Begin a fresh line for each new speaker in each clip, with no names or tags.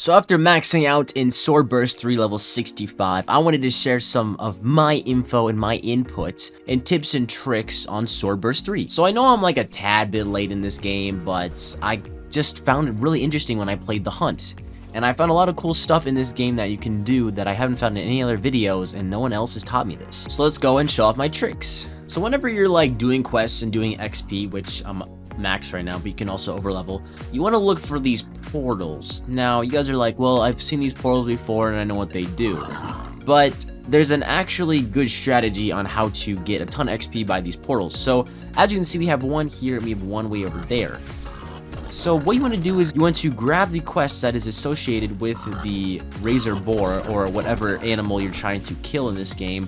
So after maxing out in Sword Burst 3 level 65, I wanted to share some of my info and my input and tips and tricks on Sword Burst 3. So I know I'm like a tad bit late in this game, but I just found it really interesting when I played the hunt. And I found a lot of cool stuff in this game that you can do that I haven't found in any other videos, and no one else has taught me this. So let's go and show off my tricks. So whenever you're like doing quests and doing XP, which I'm max right now, but you can also overlevel, you want to look for these portals. Now you guys are like, well, I've seen these portals before and I know what they do, but there's an actually good strategy on how to get a ton of XP by these portals. So as you can see, we have one here and we have one way over there. So what you want to do is you want to grab the quest that is associated with the razor boar or whatever animal you're trying to kill in this game.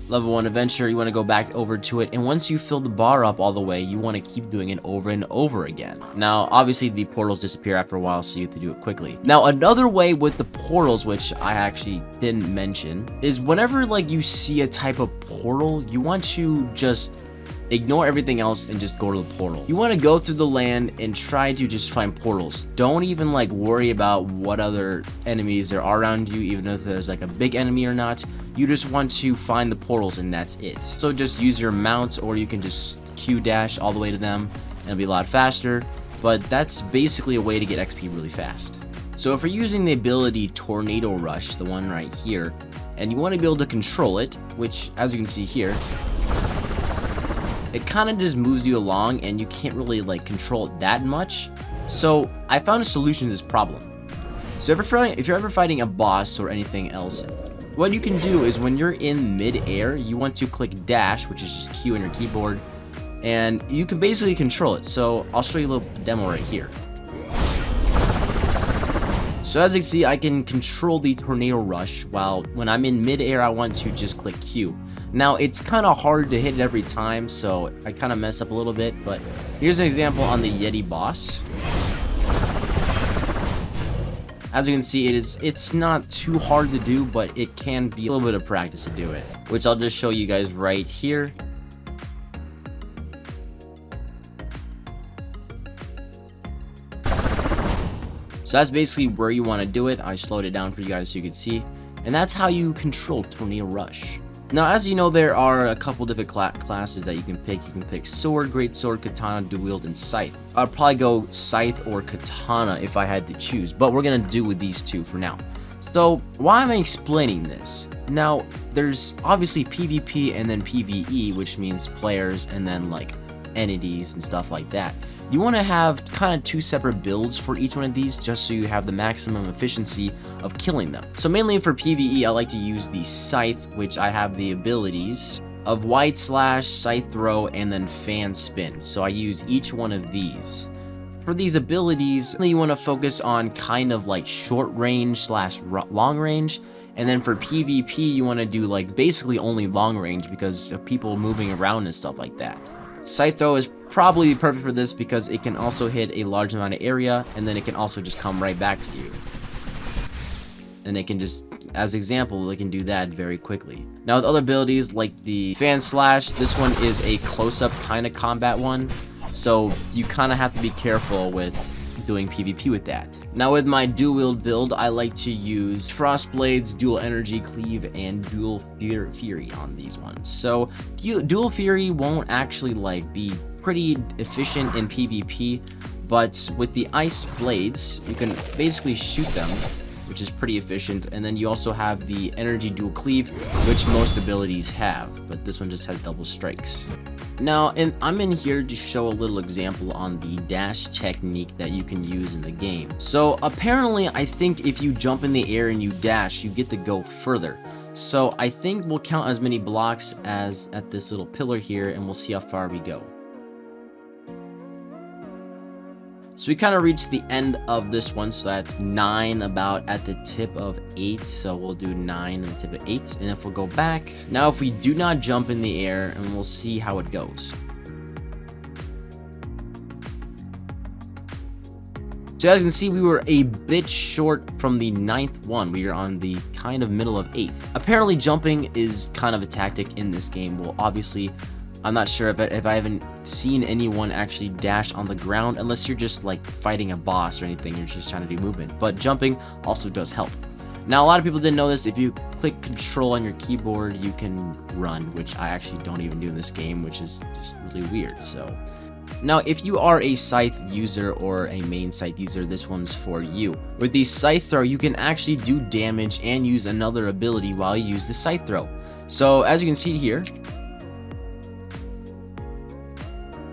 Level 1 adventure, you want to go back over to it, and once you fill the bar up all the way, you want to keep doing it over and over again. Now, obviously, the portals disappear after a while, so you have to do it quickly. Now, another way with the portals, which I actually didn't mention, is whenever like you see a type of portal, you want to just ignore everything else and just go to the portal. You want to go through the land and try to just find portals. Don't even like worry about what other enemies there are around you, even if there's like a big enemy or not. You just want to find the portals and that's it. So just use your mounts, or you can just Q dash all the way to them and it'll be a lot faster. But that's basically a way to get XP really fast. So if we're using the ability Tornado Rush, the one right here, and you want to be able to control it, which as you can see here, it kind of just moves you along and you can't really like control it that much. So I found a solution to this problem. So if you're ever fighting a boss or anything else, what you can do is when you're in mid-air, you want to click dash, which is just Q on your keyboard, and you can basically control it. So I'll show you a little demo right here. So as you can see, I can control the Tornado Rush, while when I'm in mid-air, I want to just click Q. Now, it's kind of hard to hit it every time, so I kind of mess up a little bit, but here's an example on the Yeti boss. As you can see, it's not too hard to do, but it can be a little bit of practice to do it, which I'll just show you guys right here. So that's basically where you want to do it. I slowed it down for you guys so you can see, and that's how you control Tornado Rush. Now, as you know, there are a couple different classes that you can pick. You can pick Sword, Great Sword, Katana, Dual Wield, and Scythe. I'd probably go Scythe or Katana if I had to choose, but we're going to do with these two for now. So, why am I explaining this? Now, there's obviously PvP and then PvE, which means players and then like entities and stuff like that. You want to have kind of two separate builds for each one of these, just so you have the maximum efficiency of killing them. So mainly for PvE, I like to use the Scythe, which I have the abilities of White Slash, Scythe Throw, and then Fan Spin. So I use each one of these. For these abilities, you want to focus on kind of like short range slash long range. And then for PvP, you want to do like basically only long range because of people moving around and stuff like that. Scythe Throw is probably perfect for this because it can also hit a large amount of area, and then it can also just come right back to you. And it can just, as example, it can do that very quickly. Now with other abilities like the Fan Slash, this one is a close-up kind of combat one, so you kind of have to be careful with doing PvP with that. Now with my dual wield build, I like to use Frost Blades, Dual Energy Cleave, and Dual Fury on these ones. So Dual Fury won't actually like be pretty efficient in PvP, but with the Ice Blades, you can basically shoot them, which is pretty efficient. And then you also have the Energy Dual Cleave, which most abilities have, but this one just has double strikes. Now, I'm in here to show a little example on the dash technique that you can use in the game. So apparently, I think if you jump in the air and you dash, you get to go further. So I think we'll count as many blocks as at this little pillar here, and we'll see how far we go. So we kind of reached the end of this one, so that's 9 about at the tip of 8, so we'll do 9 at the tip of 8, and if we'll go back, now if we do not jump in the air, and we'll see how it goes. So as you can see, we were a bit short from the 9th one. We are on the kind of middle of 8th. Apparently jumping is kind of a tactic in this game. Well, obviously I'm not sure if I haven't seen anyone actually dash on the ground, unless you're just like fighting a boss or anything, you're just trying to do movement. But jumping also does help. Now, a lot of people didn't know this. If you click control on your keyboard, you can run, which I actually don't even do in this game, which is just really weird. So now, if you are a Scythe user or a main Scythe user, this one's for you. With the Scythe throw, you can actually do damage and use another ability while you use the Scythe throw. So as you can see here,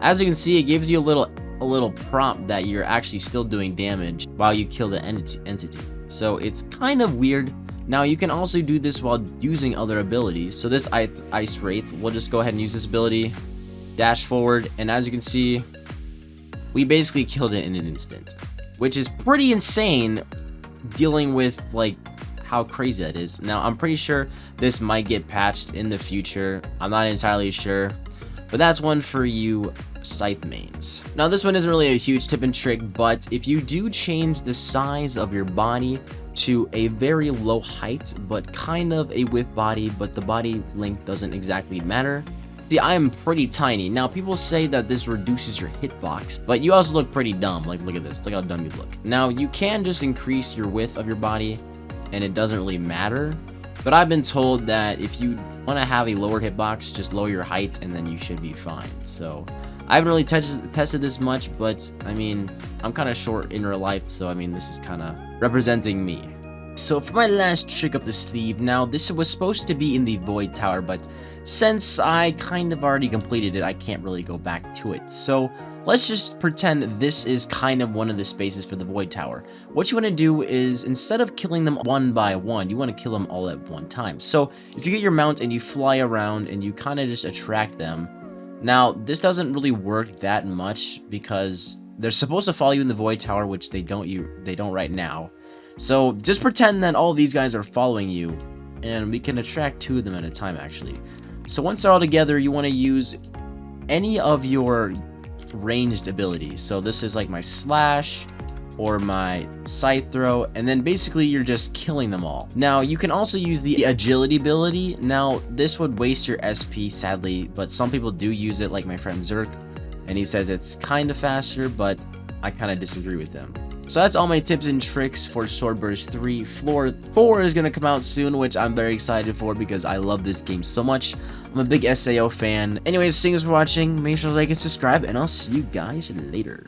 it gives you a little prompt that you're actually still doing damage while you kill the entity. So it's kind of weird. Now you can also do this while using other abilities. So this Ice Wraith, we'll just go ahead and use this ability, dash forward, and as you can see, we basically killed it in an instant, which is pretty insane dealing with like how crazy that is. Now I'm pretty sure this might get patched in the future. I'm not entirely sure, but that's one for you Scythe mains. Now this one isn't really a huge tip and trick, but if you do change the size of your body to a very low height but kind of a width body, but the body length doesn't exactly matter. See, I am pretty tiny. Now people say that this reduces your hitbox, but you also look pretty dumb. Like, look at this, look how dumb you look. Now you can just increase your width of your body and it doesn't really matter, but I've been told that if you want to have a lower hitbox, just lower your height and then you should be fine. So I haven't really tested this much, but I mean, I'm kind of short in real life, so I mean, this is kind of representing me. So for my last trick up the sleeve, now this was supposed to be in the Void Tower, but since I kind of already completed it, I can't really go back to it. So let's just pretend this is kind of one of the spaces for the Void Tower. What you want to do is, instead of killing them one by one, you want to kill them all at one time. So if you get your mount and you fly around and you kind of just attract them. Now, this doesn't really work that much because they're supposed to follow you in the Void Tower, which they don't right now. So just pretend that all these guys are following you, and we can attract 2 of them at a time actually. So once they're all together, you want to use any of your ranged abilities. So this is like my slash or my Scythe throw, and then basically you're just killing them all. Now you can also use the agility ability. Now this would waste your SP sadly, but some people do use it, like my friend Zerk, and he says it's kind of faster, but I kind of disagree with him. So that's all my tips and tricks for Swordburst 3. Floor 4 is going to come out soon, which I'm very excited for because I love this game so much. I'm a big SAO fan. Anyways, thanks for watching. Make sure to like and subscribe, and I'll see you guys later.